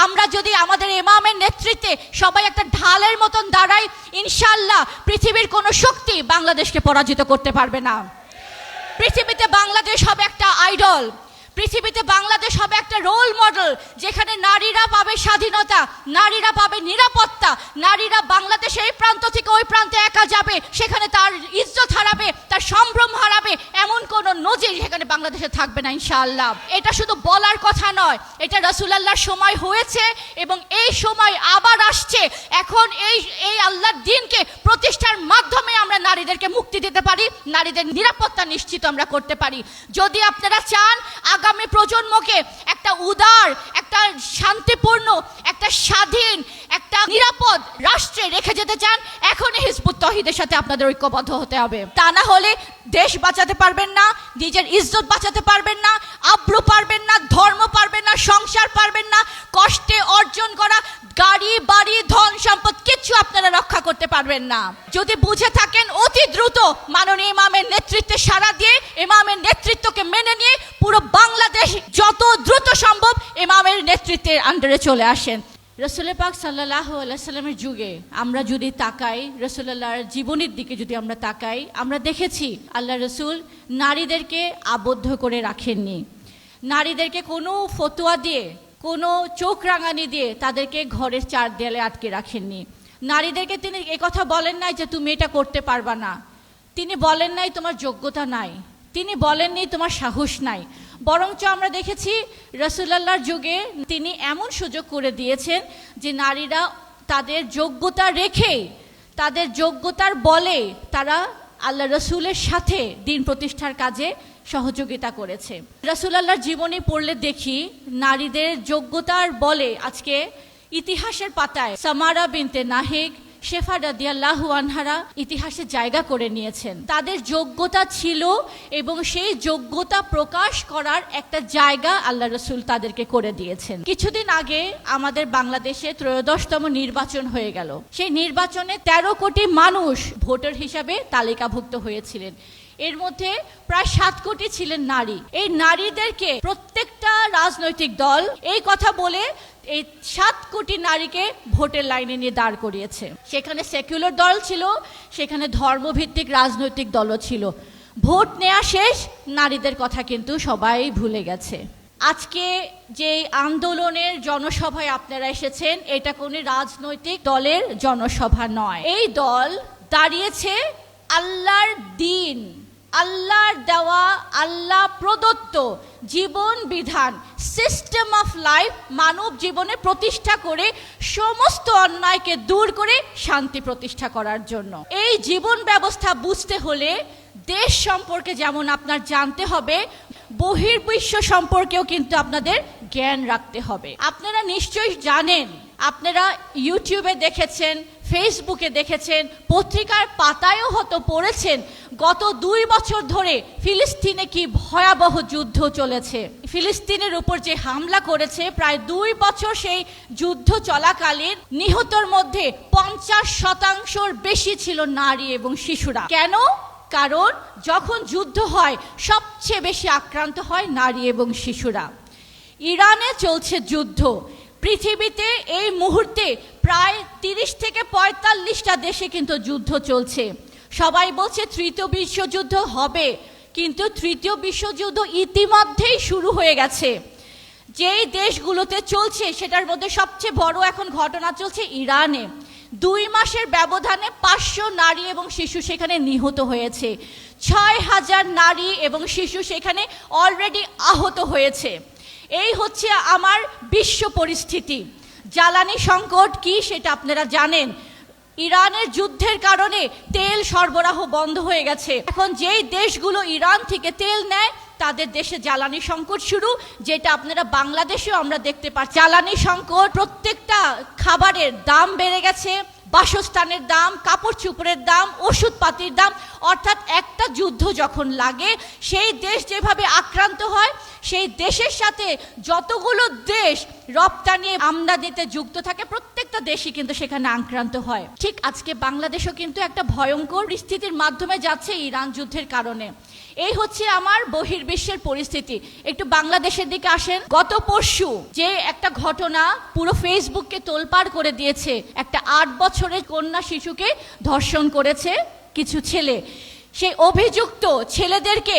আমরা যদি আমাদের ইমামের নেতৃত্বে সবাই একটা ঢালের মতন দাঁড়াই, ইনশাআল্লাহ পৃথিবীর কোনো শক্তি বাংলাদেশকে পরাজিত করতে পারবে না। পৃথিবীতে বাংলাদেশ হবে একটা আইডল, পৃথিবীতে বাংলাদেশ হবে একটা রোল মডেল, যেখানে নারীরা পাবে স্বাধীনতা, নারীরা পাবে নিরাপত্তা, নারীরা বাংলাদেশে এই প্রান্ত থেকে ওই প্রান্তে একা যাবে, সেখানে তার ইজ্জত হারাবে, তার সম্ভ্রম হারাবে, এমন কোনো নজির সেখানে বাংলাদেশে থাকবে না ইনশাআল্লাহ। এটা শুধু বলার কথা নয়, এটা রাসূলুল্লাহর সময় হয়েছে এবং এই সময় আবার আসছে। এখন এই আল্লাহর দ্বীনকে প্রতিষ্ঠার মাধ্যমে আমরা নারীদেরকে মুক্তি দিতে পারি, নারীদের নিরাপত্তা নিশ্চিত আমরা করতে পারি। যদি আপনারা চান আগামী প্রজন্মকে একটা উদার, একটা শান্তিপূর্ণ, একটা স্বাধীন, একটা নিরাপদ রাষ্ট্রে রেখে যেতে চান, এখনই হিজবুত তৌহিদের সাথে আপনাদের ঐক্যবদ্ধ হতে হবে। তা না হলে দেশ বাঁচাতে পারবেন না, নিজের ইজ্জত বাঁচাতে পারবেন না, আব্রু পারবেন না, ধর্ম পারবেন না, সংসার পারবেন না, কষ্টে অর্জন করা গাড়ি বাড়ি ধন সম্পদ কিচ্ছু আপনারা রক্ষা করতে পারবেন না। যদি বুঝে থাকেন অতি দ্রুত মাননীয় ইমামের নেতৃত্বে সাড়া দিয়ে ইমামের নেতৃত্বকে মেনে নিয়ে পুরো বাংলাদেশ যত দ্রুত সম্ভব ইমামের নেতৃত্বের আন্ডারে চলে আসেন। রাসূল পাক সাল্লাল্লাহু আলাইহি সাল্লামের যুগে আমরা যদি তাকাই, রাসূলুল্লাহর জীবনের দিকে যদি আমরা তাকাই, আমরা দেখেছি আল্লাহ রাসূল নারীদেরকে আবদ্ধ করে রাখেননি। নারীদেরকে কোনো ফতোয়া দিয়ে, কোনো চোখ রাঙানি দিয়ে তাদেরকে ঘরের চার দেয়ালে আটকে রাখেননি। নারীদেরকে তিনি কথা বলেন নাই যে তুমি এটা করতে পারবা না, তিনি বলেন নাই তোমার যোগ্যতা নাই, তিনি বলেননি তোমার সাহস নাই। বরঞ্চ আমরা দেখেছি রাসূলুল্লাহর যুগে তিনি এমন সুযোগ করে দিয়েছেন যে নারীরা তাদের যোগ্যতা রেখে, তাদের যোগ্যতার বলে তারা আল্লাহ রসুলের সাথে দিন প্রতিষ্ঠার কাজে সহযোগিতা করেছে। রাসূলুল্লাহর জীবনী পড়লে দেখি নারীদের যোগ্যতার বলে আজকে ইতিহাসের পাতায় সামারা বিনতে নাহিক, শেফা রাদিয়াল্লাহু আনহারা ইতিহাসে জায়গা করে নিয়েছেন। তাদের যোগ্যতা ছিল এবং সেই যোগ্যতা প্রকাশ করার একটা জায়গা আল্লাহ রসুল তাদেরকে করে দিয়েছেন। কিছুদিন আগে আমাদের বাংলাদেশে ত্রয়োদশতম নির্বাচন হয়ে গেল। সেই নির্বাচনে 13 কোটি মানুষ ভোটার হিসাবে তালিকাভুক্ত হয়েছিলেন। এর মধ্যে প্রায় 7 কোটি ছিলেন নারী। এই নারীদেরকে প্রত্যেকটা রাজনৈতিক দল এই কথা বলে এই 7 কোটি নারীকে ভোটের লাইনে নিয়ে দাঁড় করিয়েছে। সেখানে সেকুলার দল ছিল, সেখানে ধর্মভিত্তিক রাজনৈতিক দলও ছিল। ভোট নেওয়া শেষ, নারীদের কথা কিন্তু সবাই ভুলে গেছে। আজকে যে আন্দোলনের জনসভায় আপনারা এসেছেন, এটা কোনো রাজনৈতিক দলের জনসভা নয়। এই দল দাঁড়িয়েছে আল্লাহর দ্বীন, আল্লাহর দেওয়া, আল্লাহ প্রদত্ত জীবন বিধান, সিস্টেম অফ লাইফ মানব জীবনে প্রতিষ্ঠা করে সমস্ত অন্যায়কে দূর করে শান্তি প্রতিষ্ঠা করার জন্য। এই জীবন ব্যবস্থা বুঝতে হলে দেশ সম্পর্কে যেমন আপনার জানতে হবে, বহির্বিশ্ব সম্পর্কেও কিন্তু আপনাদের জ্ঞান রাখতে হবে। আপনারা নিশ্চয়ই জানেন, আপনারা ইউটিউবে দেখেছেন, ফেসবুকে দেখেছেন, পত্রিকার পাতায়ও হয়তো পড়েছেন, গত 2 বছর ধরে ফিলিস্তিনে কি ভয়াবহ যুদ্ধ চলেছে। ফিলিস্তিনের উপর যে হামলা করেছে, প্রায় 2 বছর সেই যুদ্ধ চলাকালীন নিহতর মধ্যে 50% বেশি ছিল নারী এবং শিশুরা। কেন? কারণ যখন যুদ্ধ হয় সবচেয়ে বেশি আক্রান্ত হয় নারী এবং শিশুরা। ইরানে চলছে যুদ্ধ। পৃথিবীতে এই মুহূর্তে প্রায় 30 থেকে 45টা দেশে কিন্তু যুদ্ধ চলছে। সবাই বলছে তৃতীয় বিশ্বযুদ্ধ হবে, কিন্তু তৃতীয় বিশ্বযুদ্ধ ইতিমধ্যেই শুরু হয়ে গেছে। যেই দেশগুলোতে চলছে সেটার মধ্যে সবচেয়ে বড় এখন ঘটনা চলছে ইরানে। 2 মাসের ব্যবধানে 500 নারী এবং শিশু সেখানে নিহত হয়েছে। 6000 নারী এবং শিশু সেখানে অলরেডি আহত হয়েছে। এই হচ্ছে আমার বিশ্ব পরিস্থিতি। জ্বালানি সংকট কি সেটা আপনারা জানেন। ইরানের যুদ্ধের কারণে তেল সরবরাহ বন্ধ হয়ে গেছে। এখন যেই দেশগুলো ইরান থেকে তেল নেয় তাদের দেশে জ্বালানি সংকট শুরু, যেটা আপনারা বাংলাদেশেও আমরা দেখতে পাচ্ছি। জ্বালানি সংকট, প্রত্যেকটা খাবারের দাম বেড়ে গেছে, বাসস্থানের দাম, কাপড় চোপড়ের দাম, ওষুধপাতির দাম। অর্থাৎ একটা যুদ্ধ যখন লাগে, সেই দেশ যেভাবে আক্রান্ত হয়, সেই দেশের সাথে যতগুলো দেশ রপ্তানি আমদানিতে যুক্ত থাকে, প্রত্যেকটা প্রত্যেকটা দেশই কিন্তু সেখানে আক্রান্ত হয়। ঠিক আজকে বাংলাদেশও কিন্তু একটা ভয়ঙ্কর পরিস্থিতির মাধ্যমে যাচ্ছে ইরান যুদ্ধের কারণে। এই হচ্ছে আমার বহির্বিশ্বের পরিস্থিতি। একটু বাংলাদেশের দিকে আসেন। গত পরশু যে একটা ঘটনা পুরো ফেসবুককে তোলপাড় করে দিয়েছে, একটা 8 বছরের কন্যা শিশুকে ধর্ষণ করেছে কিছু ছেলে। সেই অভিযুক্ত ছেলেদেরকে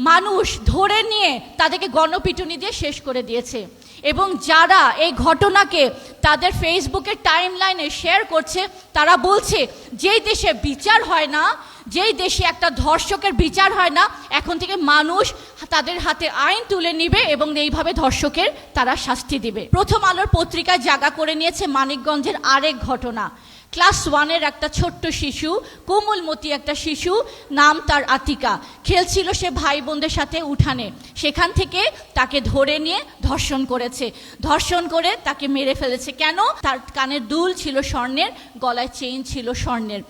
মানুষ ধরে নিয়ে তাদেরকে গণপিটুনি দিয়ে শেষ করে দিয়েছে, এবং যারা এই ঘটনাকে তাদের ফেসবুকের টাইমলাইনে শেয়ার করছে তারা বলছে যেই দেশে বিচার হয় না, যেই দেশে একটা ধর্ষকের বিচার হয় না, এখন থেকে মানুষ তাদের হাতে আইন তুলে নিবে এবং এইভাবে ধর্ষকের তারা শাস্তি দিবে। প্রথম আলোর পত্রিকায় জায়গা করে নিয়েছে মানিকগঞ্জের আরেক ঘটনা। ক্লাস 1-এর একটা ছোট্ট শিশু, কোমলমতি একটা শিশু, নাম তার আতিকা, খেলছিল সে ভাই বোনদের সাথে উঠানে। সেখান থেকে তাকে ধরে নিয়ে ধর্ষণ করেছে, ধর্ষণ করে তাকে মেরে ফেলেছে। কেন? তার কানের দুল ছিল স্বর্ণের, গলায় চেইন ছিল স্বর্ণের।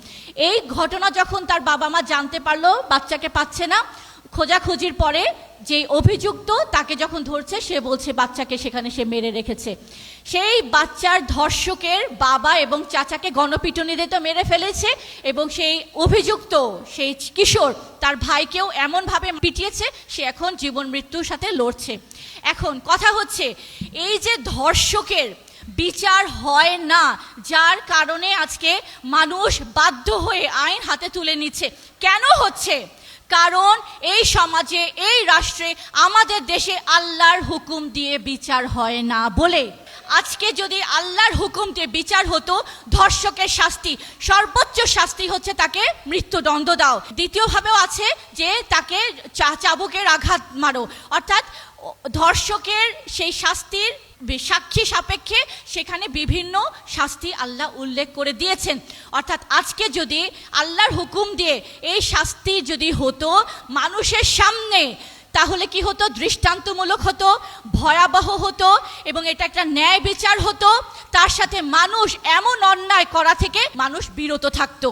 এই ঘটনা যখন তার বাবা মা জানতে পারলো বাচ্চাকে পাচ্ছে না, খোঁজাখুঁজির পরে যে অভিযুক্ত তাকে যখন ধরছে সে বলছে বাচ্চাকে সেখানে সে মেরে রেখেছে। সেই বাচ্চার ধর্ষকের বাবা এবং চাচাকে গণপিটুনি দিয়ে মেরে ফেলেছে, এবং সেই অভিযুক্ত সেই কিশোর তার ভাইকেও এমনভাবে পিটিয়েছে সে এখন জীবন মৃত্যুর সাথে লড়ছে। এখন কথা হচ্ছে এই যে ধর্ষকের বিচার হয় না, যার কারণে আজকে মানুষ বাধ্য হয়ে আইন হাতে তুলে নিচ্ছে। কেন হচ্ছে? কারণ এই সমাজে, এই রাষ্ট্রে, আমাদের দেশে আল্লাহর হুকুম দিয়ে বিচার হয় না বলে। আজকে যদি আল্লাহর হুকুম দিয়ে বিচার হতো, ধর্ষকের শাস্তি, সর্বোচ্চ শাস্তি হচ্ছে তাকে মৃত্যুদণ্ড দাও। দ্বিতীয়ভাবেও আছে যে তাকে চাবুকের আঘাত মারো, অর্থাৎ ধর্ষকের সেই শাস্তির সাক্ষী সাপেক্ষে সেখানে বিভিন্ন শাস্তি আল্লাহ উল্লেখ করে দিয়েছেন। অর্থাৎ আজকে যদি আল্লাহর হুকুম দিয়ে এই শাস্তি যদি হতো মানুষের সামনে, তাহলে কি হতো? দৃষ্টান্তমূলক হতো, ভয়াবহ হতো, এবং এটা একটা ন্যায় বিচার হতো। তার সাথে মানুষ এমন অন্যায় করা থেকে মানুষ বিরত থাকতো।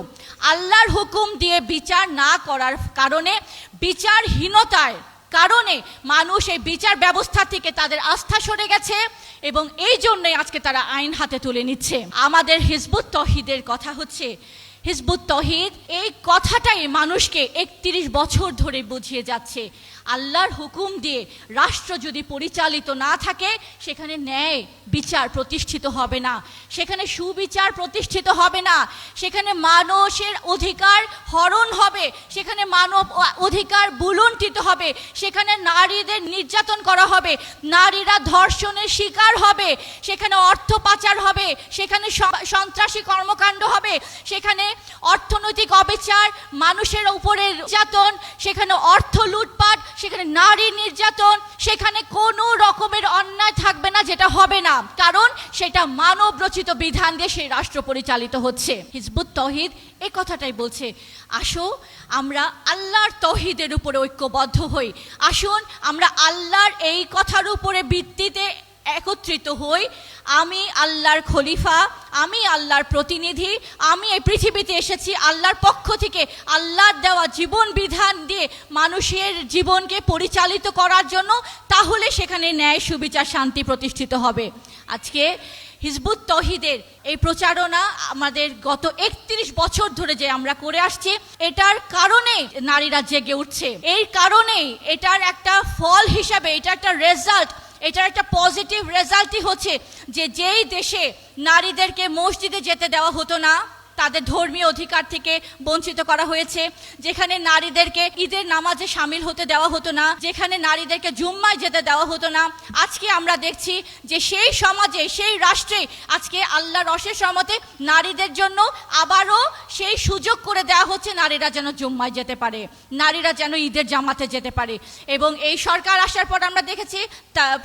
আল্লাহর হুকুম দিয়ে বিচার না করার কারণে, বিচারহীনতার কারণে মানুষ এই বিচার ব্যবস্থা থেকে তাদের আস্থা সরে গেছে, এবং এই জন্যই আজকে তারা আইন হাতে তুলে নিচ্ছে। আমাদের হিজবুত তৌহিদের কথা হচ্ছে, হিজবুত তৌহিদ এই কথাটাই মানুষকে 31 বছর ধরে বুঝিয়ে যাচ্ছে। আল্লাহর হুকুম দিয়ে রাষ্ট্র যদি পরিচালিত না থাকে, সেখানে ন্যায় বিচার প্রতিষ্ঠিত হবে না, সেখানে সুবিচার প্রতিষ্ঠিত হবে না, সেখানে মানুষের অধিকার হরণ হবে, সেখানে মানব অধিকার বুলুণ্ঠিত হবে, সেখানে নারীদের নির্যাতন করা হবে, নারীরা ধর্ষণের শিকার হবে, সেখানে অর্থ পাচার হবে, সেখানে সন্ত্রাসী কর্মকাণ্ড হবে, সেখানে অর্থনৈতিক অবিচার, মানুষের উপরে নির্যাতন, সেখানে অর্থ লুটপাট, সেখানে নারী নির্যাতন, সেখানে কোনো রকমের অন্যায় থাকবে না যেটা হবে না, কারণ সেটা মানব রচিত বিধান দিয়ে সেই রাষ্ট্র পরিচালিত হচ্ছে। হিজবুত তৌহিদ এই কথাটাই বলছে, আসো আমরা আল্লাহর তৌহিদের উপরে ঐক্যবদ্ধ হই, আসুন আমরা আল্লাহর এই কথার উপরে ভিত্তিতে একত্রিত হই। আমি আল্লাহর খলিফা, আমি আল্লাহর প্রতিনিধি, আমি এই পৃথিবীতে এসেছি আল্লাহর পক্ষ থেকে, আল্লাহর দেওয়া জীবন বিধান দিয়ে মানুষের জীবনকে পরিচালিত করার জন্য, তাহলে সেখানে ন্যায় সুবিচার শান্তি প্রতিষ্ঠিত হবে। আজকে হিজবুত তৌহিদের এই প্রচারণা আমাদের গত 31 বছর ধরে যে আমরা করে আসছি, এটার কারণে নারীরা জেগে উঠছে। এই কারণেই এটার একটা ফল হিসাবে, এটা একটা রেজাল্ট, এটার একটা পজিটিভ রেজাল্টই হচ্ছে যে যেই দেশে নারীদেরকে মসজিদে যেতে দেওয়া হতো না, তাদের ধর্মীয় অধিকার থেকে বঞ্চিত করা হয়েছে, যেখানে নারীদেরকে ঈদের নামাজে সামিল হতে দেওয়া হতো না, যেখানে নারীদেরকে জুম্মায় যেতে দেওয়া হতো না, আজকে আমরা দেখছি যে সেই সমাজে, সেই রাষ্ট্রে আজকে আল্লাহর অশেষ রহমতে নারীদের জন্য আবারও সেই সুযোগ করে দেওয়া হচ্ছে, নারীরা যেন জুম্মায় যেতে পারে, নারীরা যেন ঈদের জামাতে যেতে পারে। এবং এই সরকার আসার পর আমরা দেখেছি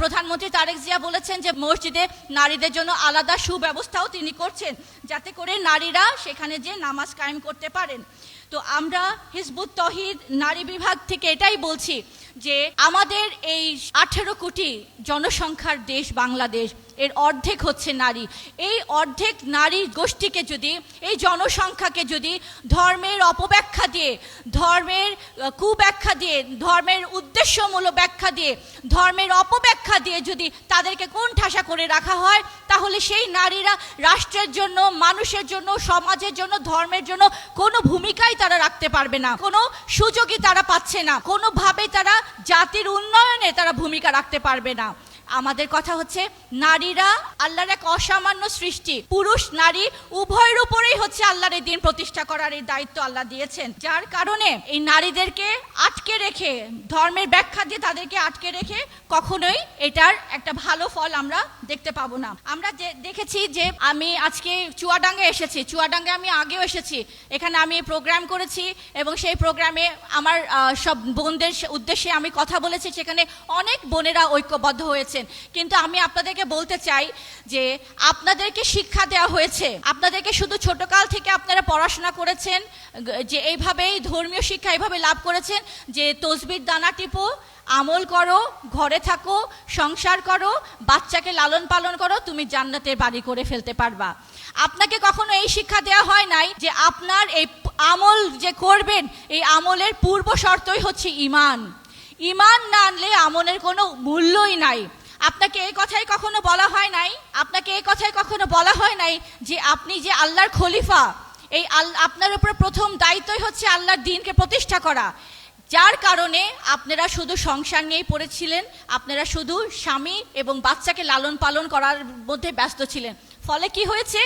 প্রধানমন্ত্রী তারেক জিয়া বলেছেন যে মসজিদে নারীদের জন্য আলাদা সুব্যবস্থাও তিনি করছেন, যাতে করে নারীরা সেখানে যে নামাজ কায়েম করতে পারেন। তো আমরা হিজবুত তৌহিদ নারী বিভাগ থেকে এটাই বলছি যে আমাদের এই 18 কোটি জনসংখ্যার দেশ বাংলাদেশ, এর অর্ধেক হচ্ছে নারী। এই অর্ধেক নারী গোষ্ঠীকে যদি, এই জনসংখ্যাকে যদি ধর্মের অপব্যাখ্যা দিয়ে, ধর্মের কুব্যাখ্যা দিয়ে, ধর্মের উদ্দেশ্যমূলক ব্যাখ্যা দিয়ে, ধর্মের অপব্যাখ্যা দিয়ে যদি তাদেরকে কোণঠাসা করে রাখা হয়, তাহলে সেই নারীরা রাষ্ট্রের জন্য, মানুষের জন্য, সমাজের জন্য, ধর্মের জন্য কোনো ভূমিকাই তারা রাখতে পারবে না, কোনো সুযোগই তারা পাচ্ছে না, কোনোভাবেই তারা জাতির উন্নয়নে তারা ভূমিকা রাখতে পারবে না। আমাদের কথা হচ্ছে, নারীরা আল্লাহর এক অসামান্য সৃষ্টি, পুরুষ নারী উভয়ের উপরেই হচ্ছে আল্লাহর এই দিন প্রতিষ্ঠা করার এই দায়িত্ব আল্লাহ দিয়েছেন। যার কারণে এই নারীদেরকে আটকে রেখে, ধর্মের ব্যাখ্যা দিয়ে তাদেরকে আটকে রেখে কখনোই এটার একটা ভালো ফল আমরা দেখতে পাবো না। আমরা দেখেছি যে, আমি আজকে চুয়াডাঙ্গায় এসেছি, চুয়াডাঙ্গায় আমি আগেও এসেছি, এখানে আমি প্রোগ্রাম করেছি এবং সেই প্রোগ্রামে আমার সব বোনদের উদ্দেশ্যে আমি কথা বলেছি, সেখানে অনেক বোনেরা ঐক্যবদ্ধ হয়েছে। কিন্তু আমি আপনাদেরকে বলতে চাই যে, আপনাদেরকে শিক্ষা দেওয়া হয়েছে, আপনাদেরকে শুধু ছোটকাল থেকে আপনারা পড়াশোনা করেছেন যে এইভাবেই ধর্মীয় শিক্ষা এইভাবে লাভ করেছেন যে তসবির দানা টিপো, আমল করো, ঘরে থাকো, সংসার করো, বাচ্চাকে লালন পালন করো, তুমি জান্নাতের বাড়ি করে ফেলতে পারবা। আপনাকে কখনো এই শিক্ষা দেওয়া হয় নাই যে আপনার এই আমল যে করবেন, এই আমলের পূর্ব শর্তই হচ্ছে ঈমান। ঈমান না আনলে আমলের কোনো মূল্যই নাই। আপনাকে এই কথাই কখনো বলা হয় নাই, আপনাকে এই কথাই কখনো বলা হয় নাই যে আপনি যে আল্লাহর খলিফা, এই আপনার উপরে প্রথম দায়িত্বই হচ্ছে আল্লাহর দ্বীনকে প্রতিষ্ঠা করা। যার কারণে আপনারা শুধু সংসার নিয়েই পড়েছিলেন, আপনারা শুধু স্বামী এবং বাচ্চাকে লালন পালন করার মধ্যে ব্যস্ত ছিলেন। ফলে কি হয়েছে,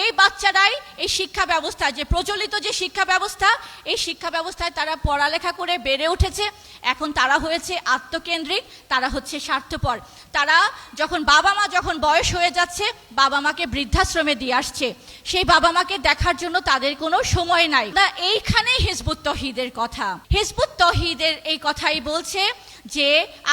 এই বাচ্চারাই এই শিক্ষা ব্যবস্থা, যে প্রচলিত যে শিক্ষা ব্যবস্থা, এই শিক্ষা ব্যবস্থায় তারা পড়ালেখা করে বেড়ে উঠেছে। এখন তারা হয়েছে আত্মকেন্দ্রিক, তারা হচ্ছে স্বার্থপর। তারা যখন বাবা মা যখন বয়স হয়ে যাচ্ছে, বাবা মাকে বৃদ্ধাশ্রমে দিয়ে আসছে, সেই বাবা মাকে দেখার জন্য তাদের কোনো সময় নাই। না, এইখানেই হিজবুত তৌহিদের কথা। হিজবুত তৌহিদের এই কথাই বলছে যে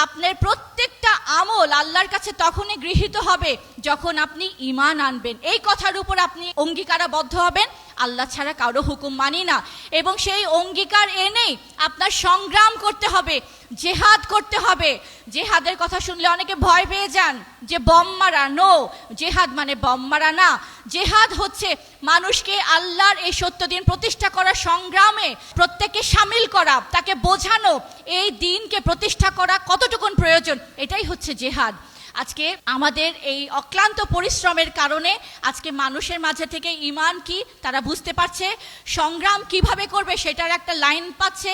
আপনার প্রত্যেকটা আমল আল্লাহর কাছে তখনই গৃহীত হবে যখন আপনি ঈমান আনবেন। এই কথার উপর আপনি অঙ্গীকারাবদ্ধ হবেন, আল্লাহ ছাড়া কারো হুকুম মানি না, এবং সেই অঙ্গীকার এনেই আপনার সংগ্রাম করতে হবে, জেহাদ করতে হবে। জেহাদের কথা শুনলে অনেকে ভয় পেয়ে যান যে বম মারা। নো, জেহাদ মানে বম মারা না। জেহাদ হচ্ছে মানুষকে আল্লাহর এই সত্য দিন প্রতিষ্ঠা করার সংগ্রামে প্রত্যেককে সামিল করা, তাকে বোঝানো এই দিনকে প্রতিষ্ঠা করা কতটুকুন প্রয়োজন, এটাই হচ্ছে জেহাদ। আজকে আমাদের এই অক্লান্ত পরিশ্রমের কারণে আজকে মানুষের মাঝে থেকে ঈমান কি তারা বুঝতে পারছে, সংগ্রাম কিভাবে করবে সেটার একটা লাইন পাচ্ছে,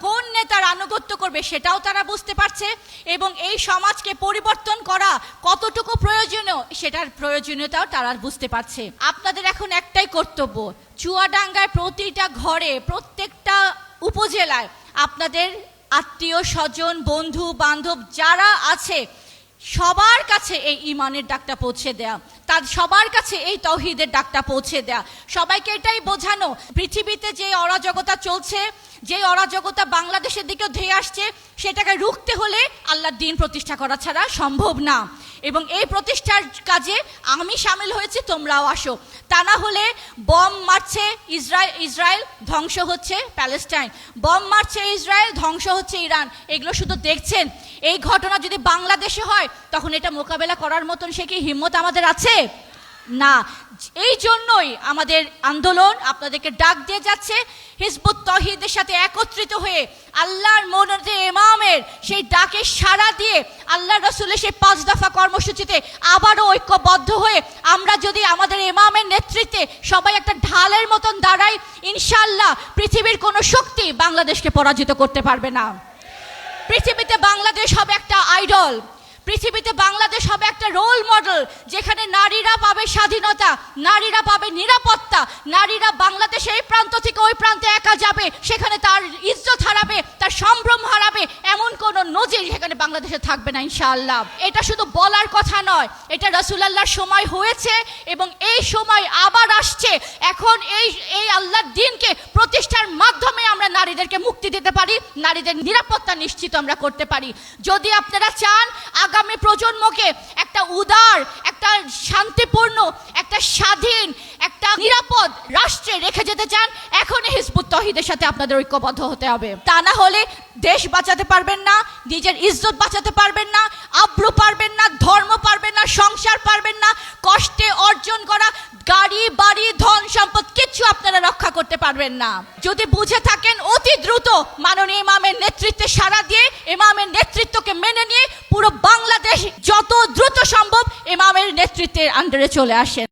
কোন নেতার আনুগত্য করবে সেটাও তারা বুঝতে পারছে, এবং এই সমাজকে পরিবর্তন করা কতটুকু প্রয়োজনীয় সেটার প্রয়োজনীয়তাও তারা বুঝতে পারছে। আপনাদের এখন একটাই কর্তব্য, চুয়াডাঙ্গায় প্রতিটা ঘরে, প্রত্যেকটা উপজেলায় আপনাদের আত্মীয় স্বজন, বন্ধু বান্ধব যারা আছে সবার কাছে এই ঈমানের ডাকটা পৌঁছে দেয়া, তার সবার কাছে এই তাওহীদের ডাকটা পৌঁছে দেয়া, সবাইকে এটাই বোঝানো পৃথিবীতে যে অরাজকতা চলছে, যে অরাজকতা বাংলাদেশের দিকেও ধেয়ে আসছে, সেটাকে রুখতে হলে আল্লাহর দ্বীন প্রতিষ্ঠা করা ছাড়া সম্ভব না। এবং এই প্রতিষ্ঠার কাজে আমি সামিল হয়েছি, তোমরাও আসো। তা না হলে বম মারছে ইসরায়েল, ধ্বংস হচ্ছে প্যালেস্টাইন, বম মারছে ইসরায়েল, ধ্বংস হচ্ছে ইরান। এগুলো শুধু দেখছেন। এই ঘটনা যদি বাংলাদেশে হয় তখন এটা মোকাবেলা করার মতন সে কি হিম্মত আমাদের আছে? না। এই জন্যই আমাদের আন্দোলন আপনাদেরকে ডাক দিয়ে যাচ্ছে, হিজবুত তৌহিদের সাথে একত্রিত হয়ে আল্লাহর মনোনীত ইমামের সেই ডাকে সাড়া দিয়ে আল্লাহ রসুলের সেই 5 দফা কর্মসূচিতে আবারও ঐক্যবদ্ধ হয়ে আমরা যদি আমাদের ইমামের নেতৃত্বে সবাই একটা ঢালের মতন দাঁড়াই, ইনশাআল্লাহ পৃথিবীর কোনো শক্তি বাংলাদেশকে পরাজিত করতে পারবে না। পৃথিবীতে বাংলাদেশ হবে একটা আইডল, পৃথিবীতে বাংলাদেশ হবে একটা রোল মডেল, যেখানে নারীরা পাবে স্বাধীনতা, নারীরা পাবে নিরাপত্তা, নারীরা বাংলাদেশে এই প্রান্ত থেকে ওই প্রান্তে একা যাবে, সেখানে তার ইজ্জত হারাবে, তার সম্ভ্রম হারাবে, এমন কোন নজির সেখানে বাংলাদেশে থাকবে না ইনশাআল্লাহ। এটা শুধু বলার কথা নয়, এটা রাসূলুল্লাহর সময় হয়েছে এবং এই সময় আবার আসছে। এখন এই আল্লাহর দ্বীনকে প্রতিষ্ঠার মাধ্যমে আমরা নারীদেরকে মুক্তি দিতে পারি, নারীদের নিরাপত্তা নিশ্চিত আমরা করতে পারি। যদি আপনারা চান আগামী প্রজন্মকে একটা উদার, একটা শান্তিপূর্ণ, একটা স্বাধীন, একটা নিরাপদ রাষ্ট্রে রেখে যেতে চান, এখনই হিজবুত তৌহিদের সাথে আপনাদের ঐক্যবদ্ধ হতে হবে। তা না হলে দেশ বাঁচাতে পারবেন না, নিজের ইজ্জত বাঁচাতে পারবেন না, আব্রু পারবেন না, ধর্ম পারবেন না, সংসার পারবেন না, কষ্টে অর্জন করা গাড়ি বাড়ি ধন সম্পদ কিচ্ছু আপনারা রক্ষা করতে পারবেন না। যদি বুঝে থাকেন অতি দ্রুত মাননীয় ইমামের নেতৃত্বে সাড়া দিয়ে ইমামের নেতৃত্বকে মেনে নিয়ে পুরো বাংলাদেশ যত দ্রুত সম্ভব ইমামের নেতৃত্বের আন্ডারে চলে আসেন।